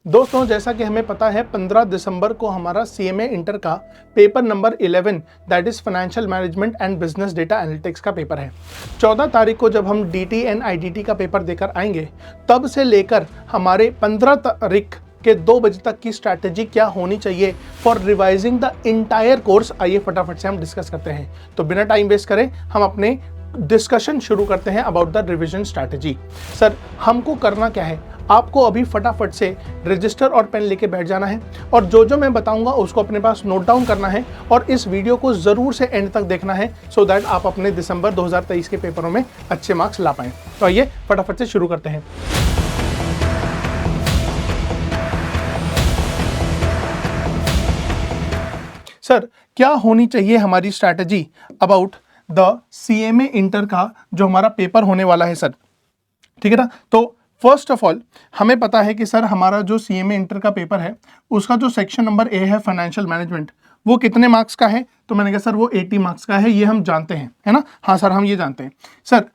दोस्तों, जैसा कि हमें पता है 15 दिसंबर को हमारा सीएमए इंटर का paper number 11 that is financial management and business data analytics का पेपर है। 14 तारीख को जब हम डीटी एंड आईडीटी का पेपर देकर आएंगे, तब से लेकर हमारे 15 तारीख के 2 बजे तक की स्ट्रैटेजी क्या होनी चाहिए for revising the entire course, आइए फटाफट से हम डिस्कस करते हैं। तो बिना टाइम वेस्ट करें हम अपने डिस्कशन शुरू करते हैं about the revision strategy. Sir, हमको करना क्या है? आपको अभी फटाफट से रजिस्टर और पेन लेके बैठ जाना है और जो जो मैं बताऊंगा उसको अपने पास नोट डाउन करना है और इस वीडियो को जरूर से एंड तक देखना है सो दैट आप अपने दिसंबर 2023 के पेपरों में अच्छे मार्क्स ला पाएं। तो आइए फटाफट से शुरू करते हैं। सर, क्या होनी चाहिए हमारी strategy about the CMA inter का जो हमारा पेपर होने वाला है सर? ठीक है ना। तो फर्स्ट ऑफ ऑल हमें पता है कि सर हमारा जो सीएमए इंटर का पेपर है उसका जो सेक्शन नंबर ए है फाइनेंशियल मैनेजमेंट, वो कितने मार्क्स का है? तो मैंने कहा सर वो 80 मार्क्स का है, ये हम जानते हैं, है ना। हाँ सर, हम ये जानते हैं। सर,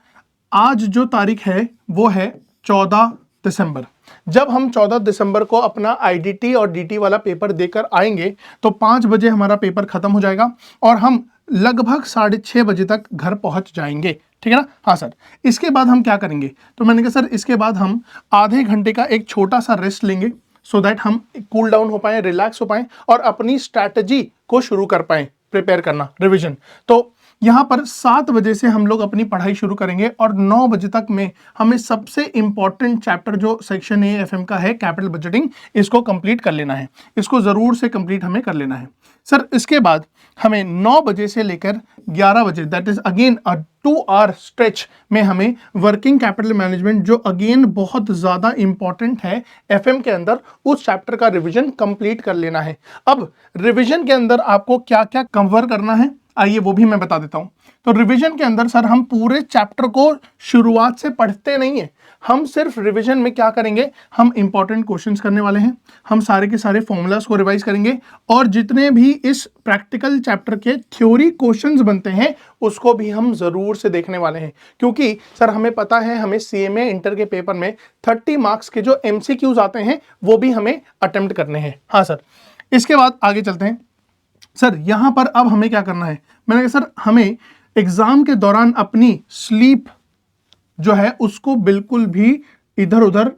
आज जो तारीख है वो है 14 दिसंबर। जब हम 14 दिसंबर को अपना आईडीटी और डीटी वाला पेपर देकर आएंगे तो 5 बजे हमारा पेपर खत्म हो जाएगा और हम लगभग 6:30 बजे तक घर पहुंच जाएंगे। ठीक है ना। हाँ सर, इसके बाद हम क्या करेंगे? तो मैंने कहा सर इसके बाद हम आधे घंटे का एक छोटा सा रेस्ट लेंगे सो दैट हम कूल डाउन हो पाए, रिलैक्स हो पाए और अपनी स्ट्रैटेजी को शुरू कर पाए, प्रिपेयर करना, रिवीजन। तो यहाँ पर 7 बजे से हम लोग अपनी पढ़ाई शुरू करेंगे और 9 बजे तक में हमें सबसे इंपॉर्टेंट चैप्टर जो सेक्शन ए एफ एम का है, कैपिटल बजटिंग, इसको कंप्लीट कर लेना है। इसको जरूर से कंप्लीट हमें कर लेना है। सर, इसके बाद हमें 9 बजे से लेकर 11 बजे that is again a 2 hour stretch में हमें वर्किंग कैपिटल मैनेजमेंट, जो अगेन बहुत ज्यादा इंपॉर्टेंट है एफएम के अंदर, उस चैप्टर का रिवीजन कंप्लीट कर लेना है। अब रिवीजन के अंदर आपको क्या क्या कवर करना है, आइए वो भी मैं बता देता हूं। तो रिवीजन के अंदर सर हम पूरे चैप्टर को शुरुआत से पढ़ते नहीं है, हम सिर्फ रिवीजन में क्या करेंगे, हम इंपॉर्टेंट क्वेश्चंस करने वाले हैं, हम सारे के सारे फॉर्मूलाज को रिवाइज करेंगे और जितने भी इस प्रैक्टिकल चैप्टर के थ्योरी क्वेश्चंस बनते हैं उसको भी हम जरूर से देखने वाले हैं। क्योंकि सर हमें पता है हमें सीएमए इंटर के पेपर में 30 मार्क्स के जो एमसीक्यूज आते हैं वो भी हमें अटेम्प्ट करने हैं। हाँ सर, इसके बाद आगे चलते हैं। सर यहाँ पर अब हमें क्या करना है? मैंने कहा सर हमें एग्जाम के दौरान अपनी स्लीप जो है उसको बिल्कुल भी इधर उधर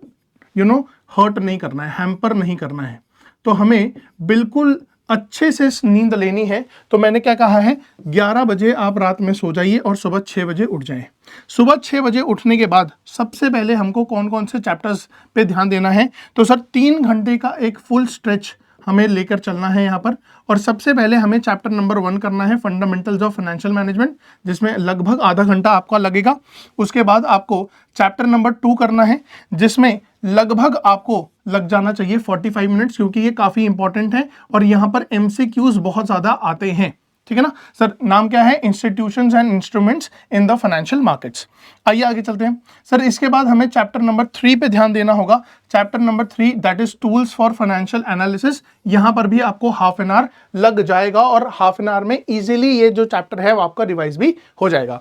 हर्ट नहीं करना है, हैम्पर नहीं करना है। तो हमें बिल्कुल अच्छे से नींद लेनी है। तो मैंने क्या कहा है, 11 बजे आप रात में सो जाइए और सुबह 6 बजे उठ जाएं। सुबह 6 बजे उठने के बाद सबसे पहले हमको कौन कौन से चैप्टर्स पे ध्यान देना है? तो सर 3 घंटे का एक फुल स्ट्रेच हमें लेकर चलना है यहाँ पर। और सबसे पहले हमें चैप्टर नंबर 1 करना है, फंडामेंटल्स ऑफ फाइनेंशियल मैनेजमेंट, जिसमें लगभग आधा घंटा आपका लगेगा। उसके बाद आपको चैप्टर नंबर 2 करना है, जिसमें लगभग आपको लग जाना चाहिए 45 मिनट्स, क्योंकि ये काफी इंपॉर्टेंट है और यहाँ पर एमसीक्यूज बहुत ज्यादा आते हैं। ठीक है ना। सर नाम क्या है? Institutions and instruments in the financial markets. आइए आगे चलते हैं। सर इसके बाद हमें चैप्टर नंबर 3 पे ध्यान देना होगा। Chapter number 3 that is tools for financial analysis. यहां पर भी आपको हाफ एन आवर लग जाएगा और हाफ एन आवर में इजीली ये जो चैप्टर है वो आपका रिवाइज भी हो जाएगा।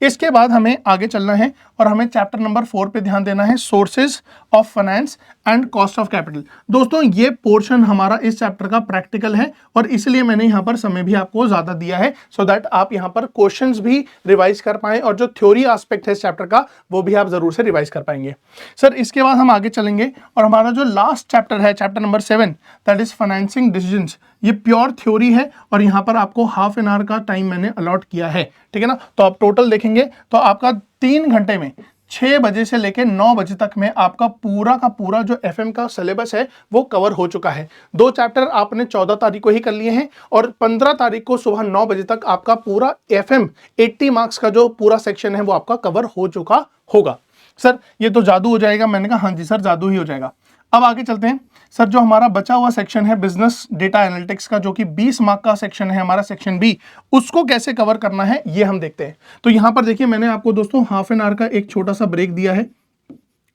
इसके बाद हमें आगे चलना है और हमें चैप्टर नंबर 4 पे ध्यान देना है, sources of finance and cost of capital. दोस्तों ये पोर्शन हमारा इस चैप्टर का प्रैक्टिकल है और इसलिए मैंने यहाँ पर समय भी आपको ज्यादा दिया है सो दैट आप यहाँ पर क्वेश्चंस भी रिवाइज कर पाएं और जो थ्योरी एस्पेक्ट है इस चैप्टर का वो भी आप जरूर से रिवाइज कर पाएंगे। सर इसके बाद हम आगे चलेंगे और हमारा जो लास्ट चैप्टर है, chapter number 7 that is financing decisions, ये प्योर थ्योरी है और यहाँ पर आपको हाफ एन आवर का टाइम मैंने अलॉट किया है। ठीक है ना। तो आप टोटल देखेंगे तो आपका 3 घंटे में 6 बजे से लेकर 9 बजे तक में आपका पूरा का पूरा जो एफएम का सिलेबस है वो कवर हो चुका है। 2 चैप्टर आपने 14 तारीख को ही कर लिए हैं और 15 तारीख को सुबह 9 बजे तक आपका पूरा एफएम 80 मार्क्स का जो पूरा सेक्शन है वो आपका कवर हो चुका होगा। सर ये तो जादू हो जाएगा। मैंने कहा हाँ जी सर, जादू ही हो जाएगा। अब आगे चलते हैं। सर जो हमारा बचा हुआ सेक्शन है बिजनेस डेटा एनालिटिक्स का, जो कि 20 मार्क का सेक्शन है हमारा सेक्शन बी, उसको कैसे कवर करना है ये हम देखते हैं। तो यहां पर देखिए मैंने आपको दोस्तों हाफ एन आवर का एक छोटा सा ब्रेक दिया है,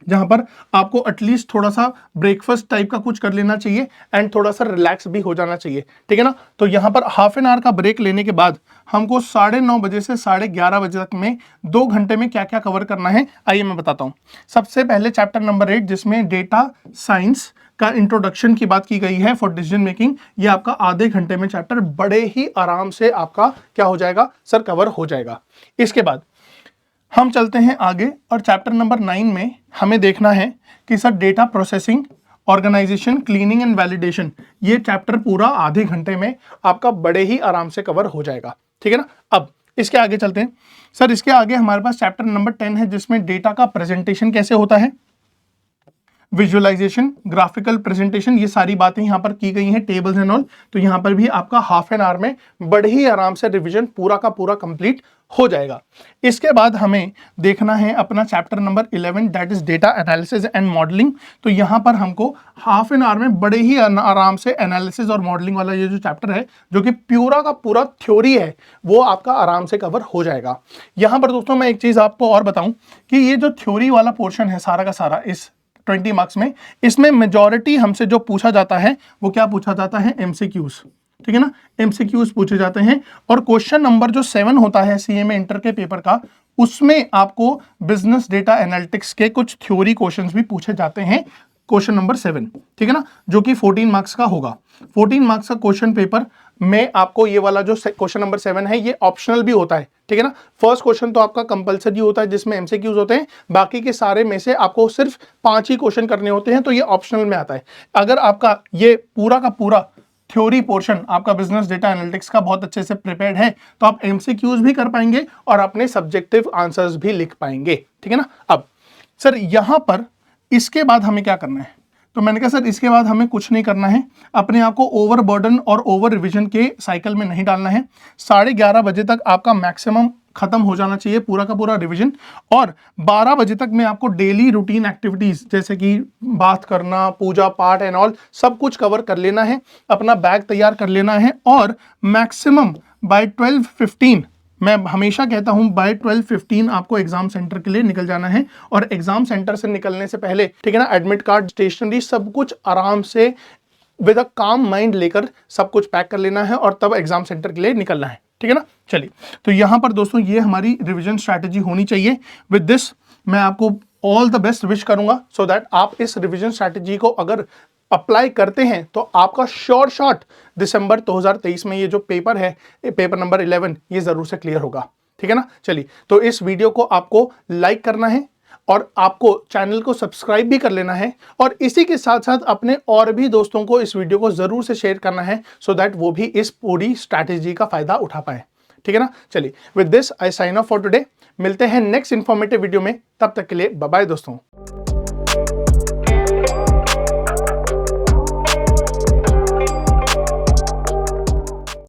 जहां पर आपको एटलीस्ट थोड़ा सा ब्रेकफास्ट टाइप का कुछ कर लेना चाहिए एंड थोड़ा सा रिलैक्स भी हो जाना चाहिए। ठीक है ना। तो यहां पर हाफ एन आवर का ब्रेक लेने के बाद हमको 9:30 बजे से 11:30 बजे तक में 2 घंटे में क्या क्या कवर करना है आइए मैं बताता हूं। सबसे पहले चैप्टर नंबर 8 जिसमें डेटा साइंस का इंट्रोडक्शन की बात की गई है फॉर डिसीजन मेकिंग, ये आपका आधे घंटे में चैप्टर बड़े ही आराम से आपका क्या हो जाएगा सर, कवर हो जाएगा। इसके बाद हम चलते हैं आगे और चैप्टर नंबर 9 में हमें देखना है कि sir data processing, organisation, cleaning and validation, ये चैप्टर पूरा आधे घंटे में आपका बड़े ही आराम से कवर हो जाएगा, ठीक है ना। अब इसके आगे चलते हैं सर। इसके आगे हमारे पास चैप्टर नंबर 10 है जिसमें डेटा का प्रेजेंटेशन कैसे होता है, विजुअलाइजेशन, ग्राफिकल प्रेजेंटेशन, ये सारी बातें यहाँ पर की गई हैं, टेबल्स एंड ऑल। तो यहाँ पर भी आपका हाफ एन आवर में बड़े ही आराम से रिवीजन पूरा का पूरा कंप्लीट हो जाएगा। इसके बाद हमें देखना है अपना chapter number 11 that is data analysis and modelling. तो यहाँ पर हमको हाफ एन आवर में बड़े ही आराम से एनालिसिस और मॉडलिंग वाला ये जो चैप्टर है, जो कि पूरा का पूरा थ्योरी है, वो आपका आराम से कवर हो जाएगा। यहाँ पर दोस्तों मैं एक चीज आपको और बताऊं कि ये जो थ्योरी वाला पोर्शन है सारा का सारा इस 20 मार्क्स में, इसमें मेजॉरिटी हमसे जो पूछा जाता है वो क्या पूछा जाता है, एमसीक्यूज, ठीक है ना, एमसीक्यूज पूछे जाते हैं। और क्वेश्चन नंबर जो 7 होता है सीएमए इंटर के पेपर का, उसमें आपको बिजनेस डेटा एनालिटिक्स के कुछ थ्योरी क्वेश्चंस भी पूछे जाते हैं, क्वेश्चन नंबर 7, ठीक है ना, जो कि 14 मार्क्स का होगा। 14 मार्क्स का क्वेश्चन पेपर में आपको ये वाला जो क्वेश्चन नंबर 7 है ये ऑप्शनल भी होता है, ठीक है ना। फर्स्ट क्वेश्चन तो आपका कंपलसरी होता है जिसमें एमसीक्यूज होते हैं, बाकी के सारे में से आपको सिर्फ 5 ही क्वेश्चन करने होते हैं, तो ये ऑप्शनल में आता है। अगर आपका ये पूरा का पूरा थ्योरी पोर्शन आपका बिजनेस डेटा एनालिटिक्स का बहुत अच्छे से प्रिपेयर्ड है तो आप एमसीक्यूज भी कर पाएंगे और अपने सब्जेक्टिव आंसर्स भी लिख पाएंगे, ठीक है ना। अब सर यहां पर इसके बाद हमें क्या करना है, तो मैंने कहा सर इसके बाद हमें कुछ नहीं करना है, अपने आप को ओवर बर्डन और ओवर रिवीजन के साइकिल में नहीं डालना है। 11:30 बजे तक आपका मैक्सिमम खत्म हो जाना चाहिए पूरा का पूरा रिवीजन, और 12 बजे तक में आपको डेली रूटीन एक्टिविटीज जैसे कि बात करना, पूजा पाठ एंड ऑल सब कुछ कवर कर लेना है, अपना बैग तैयार कर लेना है, और मैक्सिमम बाय 12:15, मैं हमेशा कहता हूं बाय 12:15 आपको एग्जाम सेंटर के लिए निकल जाना है। और एग्जाम सेंटर से निकलने से पहले, ठीक है ना, एडमिट कार्ड, स्टेशनरी सब कुछ आराम से विद अ काम माइंड लेकर सब कुछ पैक कर लेना है और तब एग्जाम सेंटर के लिए निकलना है, ठीक है ना। चलिए, तो यहां पर दोस्तों ये हमारी रिवीजन स्ट्रैटेजी होनी चाहिए। विद दिस मैं आपको ऑल द बेस्ट विश करूंगा सो दैट आप इस रिवीजन स्ट्रैटेजी को अगर अप्लाई करते हैं तो आपका श्योर शॉट दिसंबर 2023 में ये जो पेपर है, पेपर नंबर 11, ये जरूर से क्लियर होगा, ठीक है ना। चलिए, तो इस वीडियो को आपको लाइक करना है और आपको चैनल को सब्सक्राइब भी कर लेना है, और इसी के साथ साथ अपने और भी दोस्तों को इस वीडियो को जरूर से शेयर करना है सो दैट वो भी इस पूरी स्ट्रैटेजी का फायदा उठा पाए, ठीक है ना। चलिए, with this I sign off for today. मिलते हैं नेक्स्ट इंफॉर्मेटिव वीडियो में, तब तक के लिए बाय बाय दोस्तों।